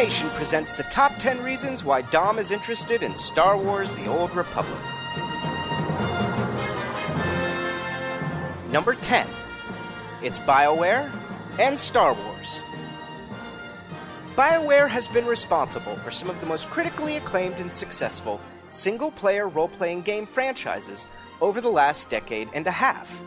Nation presents the top 10 reasons why Dom is interested in Star Wars: The Old Republic. Number 10. It's Bioware and Star Wars. Bioware has been responsible for some of the most critically acclaimed and successful single-player role-playing game franchises over the last decade and a half.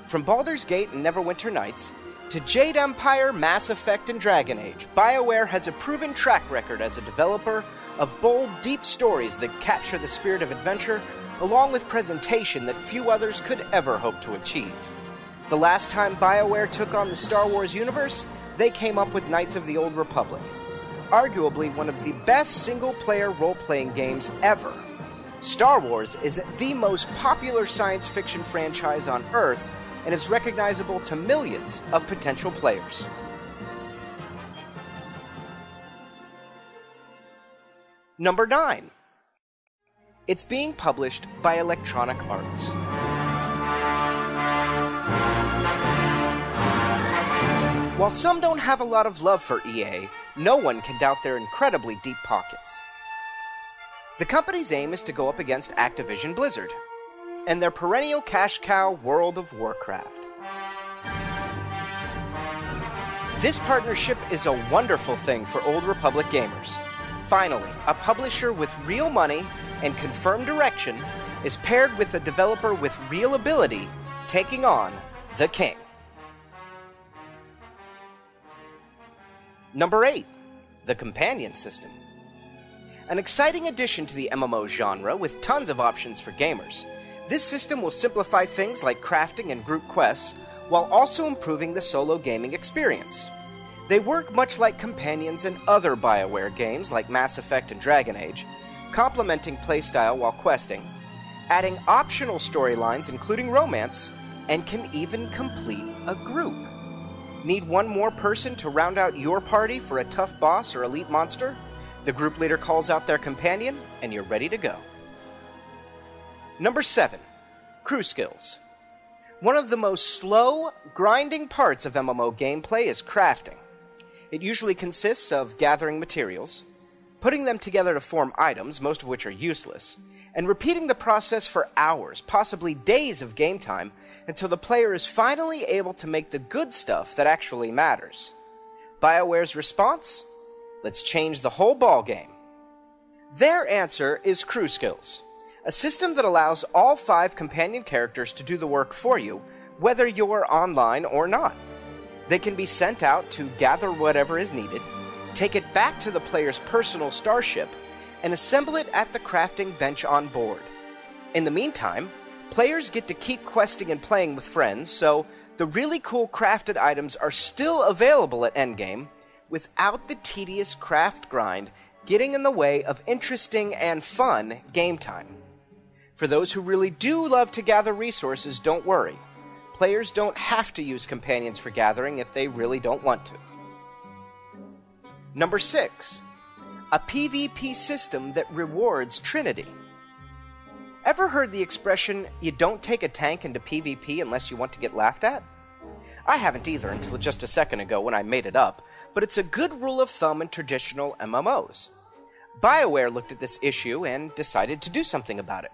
From Baldur's Gate and Neverwinter Nights to Jade Empire, Mass Effect, and Dragon Age, BioWare has a proven track record as a developer of bold, deep stories that capture the spirit of adventure, along with presentation that few others could ever hope to achieve. The last time BioWare took on the Star Wars universe, they came up with Knights of the Old Republic, arguably one of the best single-player role-playing games ever. Star Wars is the most popular science fiction franchise on Earth, and is recognizable to millions of potential players. Number 9. It's being published by Electronic Arts. While some don't have a lot of love for EA, no one can doubt their incredibly deep pockets. The company's aim is to go up against Activision Blizzard and their perennial cash cow, World of Warcraft. This partnership is a wonderful thing for Old Republic gamers. Finally, a publisher with real money and confirmed direction is paired with a developer with real ability, taking on the king. Number 8. The Companion System. An exciting addition to the MMO genre with tons of options for gamers. This system will simplify things like crafting and group quests, while also improving the solo gaming experience. They work much like companions in other BioWare games like Mass Effect and Dragon Age, complementing playstyle while questing, adding optional storylines including romance, and can even complete a group. Need one more person to round out your party for a tough boss or elite monster? The group leader calls out their companion, and you're ready to go. Number 7. Crew Skills. One of the most slow, grinding parts of MMO gameplay is crafting. It usually consists of gathering materials, putting them together to form items, most of which are useless, and repeating the process for hours, possibly days of game time, until the player is finally able to make the good stuff that actually matters. BioWare's response? Let's change the whole ballgame. Their answer is Crew Skills, a system that allows all 5 companion characters to do the work for you, whether you're online or not. They can be sent out to gather whatever is needed, take it back to the player's personal starship, and assemble it at the crafting bench on board. In the meantime, players get to keep questing and playing with friends, so the really cool crafted items are still available at endgame, without the tedious craft grind getting in the way of interesting and fun game time. For those who really do love to gather resources, don't worry. Players don't have to use companions for gathering if they really don't want to. Number 6. A PvP system that rewards Trinity. Ever heard the expression, you don't take a tank into PvP unless you want to get laughed at? I haven't either until just a second ago when I made it up, but it's a good rule of thumb in traditional MMOs. BioWare looked at this issue and decided to do something about it.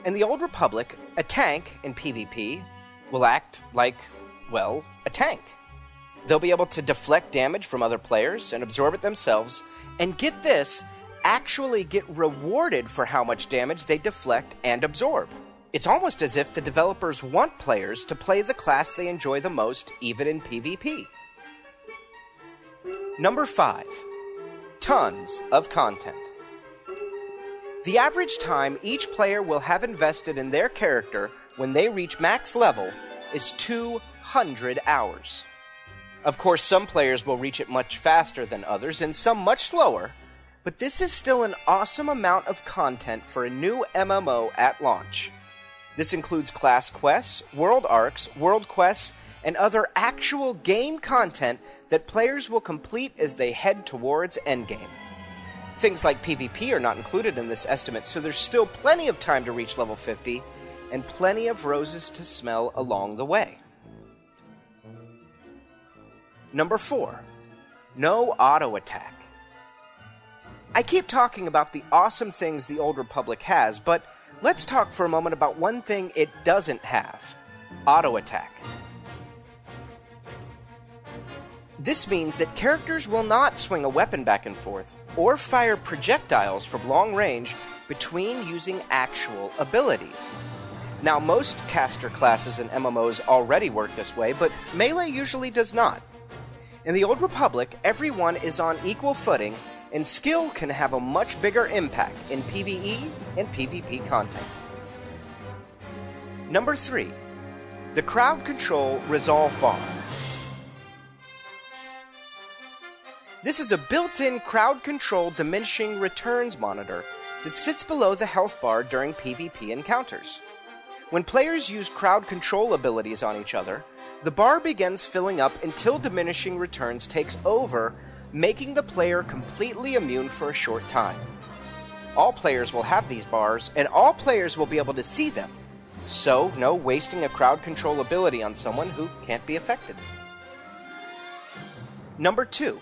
In the Old Republic, a tank in PvP will act like, well, a tank. They'll be able to deflect damage from other players and absorb it themselves, and get this, actually get rewarded for how much damage they deflect and absorb. It's almost as if the developers want players to play the class they enjoy the most, even in PvP. Number 5. Tons of content. The average time each player will have invested in their character when they reach max level is 200 hours. Of course, some players will reach it much faster than others, and some much slower, but this is still an awesome amount of content for a new MMO at launch. This includes class quests, world arcs, world quests, and other actual game content that players will complete as they head towards endgame. Things like PvP are not included in this estimate, so there's still plenty of time to reach level 50, and plenty of roses to smell along the way. Number 4. No auto attack. I keep talking about the awesome things the Old Republic has, but let's talk for a moment about one thing it doesn't have: auto attack. This means that characters will not swing a weapon back and forth or fire projectiles from long range between using actual abilities. Now, most caster classes in MMOs already work this way, but Melee usually does not. In the Old Republic, everyone is on equal footing, and skill can have a much bigger impact in PvE and PvP content. Number 3. The Crowd Control Resolve Bar. This is a built-in crowd control diminishing returns monitor that sits below the health bar during PvP encounters. When players use crowd control abilities on each other, the bar begins filling up until diminishing returns takes over, making the player completely immune for a short time. All players will have these bars, and all players will be able to see them, so no wasting a crowd control ability on someone who can't be affected. Number 2.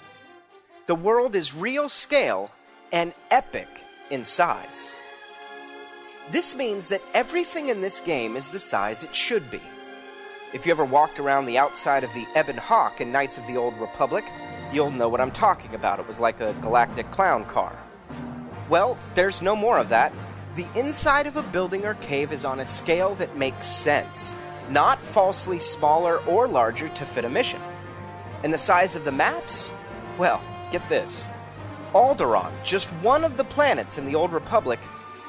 The world is real scale and epic in size. This means that everything in this game is the size it should be. If you ever walked around the outside of the Ebon Hawk in Knights of the Old Republic, you'll know what I'm talking about. It was like a galactic clown car. Well, there's no more of that. The inside of a building or cave is on a scale that makes sense, not falsely smaller or larger to fit a mission. And the size of the maps? Well, get this. Alderaan, just one of the planets in the Old Republic,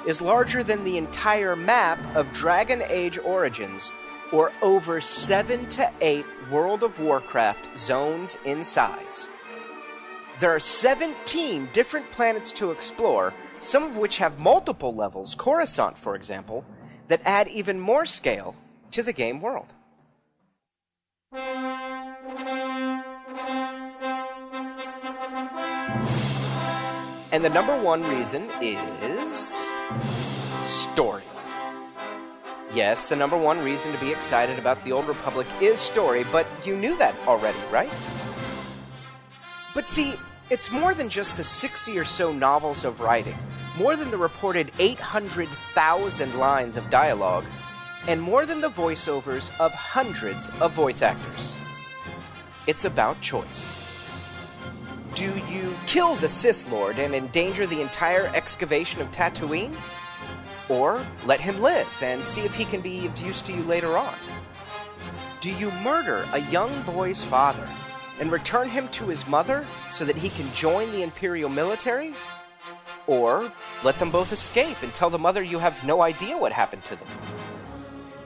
is larger than the entire map of Dragon Age Origins, or over 7 to 8 World of Warcraft zones in size. There are 17 different planets to explore, some of which have multiple levels, Coruscant for example, that add even more scale to the game world. And the number 1 reason is story. Yes, the number 1 reason to be excited about the Old Republic is story, but you knew that already, right? But see, it's more than just the 60 or so novels of writing, more than the reported 800,000 lines of dialogue, and more than the voiceovers of hundreds of voice actors. It's about choice. Do you kill the Sith Lord and endanger the entire excavation of Tatooine? Or let him live and see if he can be of use to you later on? Do you murder a young boy's father and return him to his mother so that he can join the Imperial military? Or let them both escape and tell the mother you have no idea what happened to them?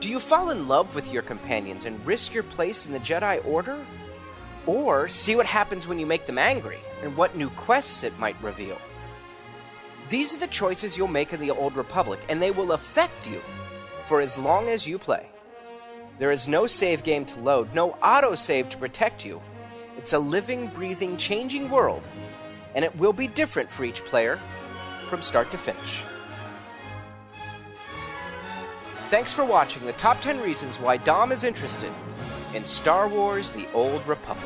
Do you fall in love with your companions and risk your place in the Jedi Order? Or see what happens when you make them angry, and what new quests it might reveal? These are the choices you'll make in the Old Republic, and they will affect you for as long as you play. There is no save game to load, no autosave to protect you. It's a living, breathing, changing world, and it will be different for each player from start to finish. Thanks for watching the top 10 reasons why Dom is interested in Star Wars: The Old Republic.